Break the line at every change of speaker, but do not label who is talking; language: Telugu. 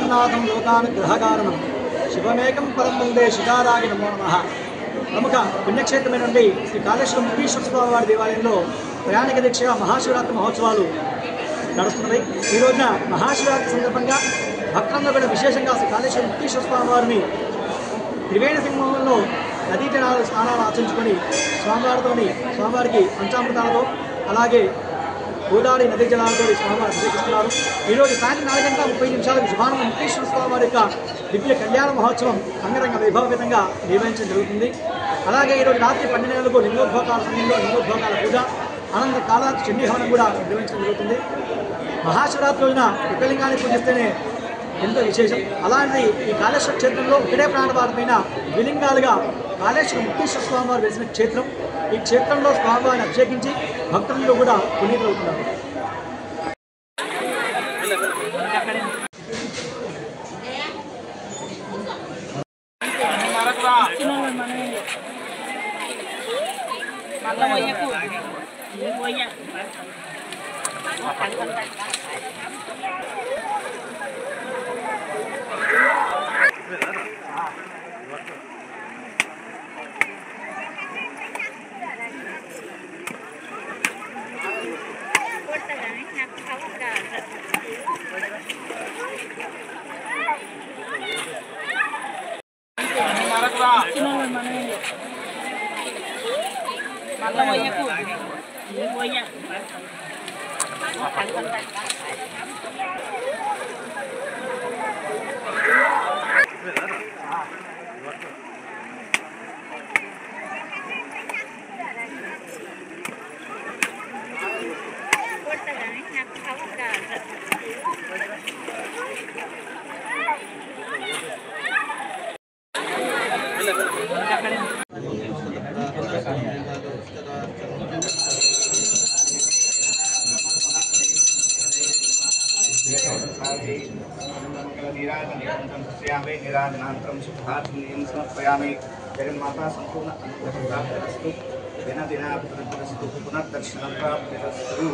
జగన్నాథం లోకానుగ్రహకారణం శివమేకం పరం వందే శిఖారాగి నమో నమః. ప్రముఖ పుణ్యక్షేత్రమైనటువంటి శ్రీ కాళేశ్వరం ముక్తీశ్వర స్వామి వారి దేవాలయంలో ప్రయాణిక దీక్షగా మహాశివరాత్రి మహోత్సవాలు నడుస్తున్నాయి. ఈ రోజున మహాశివరాత్రి సందర్భంగా భక్తులందరూ కూడా విశేషంగా శ్రీ కాళేశ్వరం ముక్తీశ్వర స్వామి వారిని త్రివేణి సింహంలో నదీ జలాలు స్నానాలు ఆచరించుకొని స్వామివారికి పంచామృతాలతో అలాగే గోదావరి నదీ జలాలతో స్వామివారు అభిషేకిస్తున్నారు. ఈరోజు సాయంత్రం 4:30 శుభానంద ముక్తేశ్వర స్వామి వారి యొక్క దివ్య కళ్యాణ మహోత్సవం అంగరంగ వైభవపేతంగా నిర్వహించడం జరుగుతుంది. అలాగే ఈరోజు రాత్రి 12 గంటలకు లింగోద్భోగాల సమయంలో లింగోద్భోగాల పూజ అనంత కాలానికి చండీహవనం కూడా నిర్వహించడం జరుగుతుంది. మహాశివరాత్రి రోజున యుగలింగాన్ని పూజిస్తేనే ఎంతో విశేషం. అలాంటి ఈ కాళేశ్వర క్షేత్రంలో ఒకటే ప్రాణభారమైన ద్విలింగాలుగా కాళేశ్వర ముక్తేశ్వర స్వామి వారు వేసిన క్షేత్రం. ఈ క్షేత్రంలో స్వామివారిని అభిషేకించి భక్తులు కూడా పునీతులవుతున్నారు.
निराजनान्तरं शुद्धात्मनीयं समर्पयामि। जगन्माता सम्पूर्ण अनुग्रहप्राप्तिरस्तु। दिनदिनाभिवृद्धिरस्तु। पुनर्दर्शनं प्राप्तिरस्तु।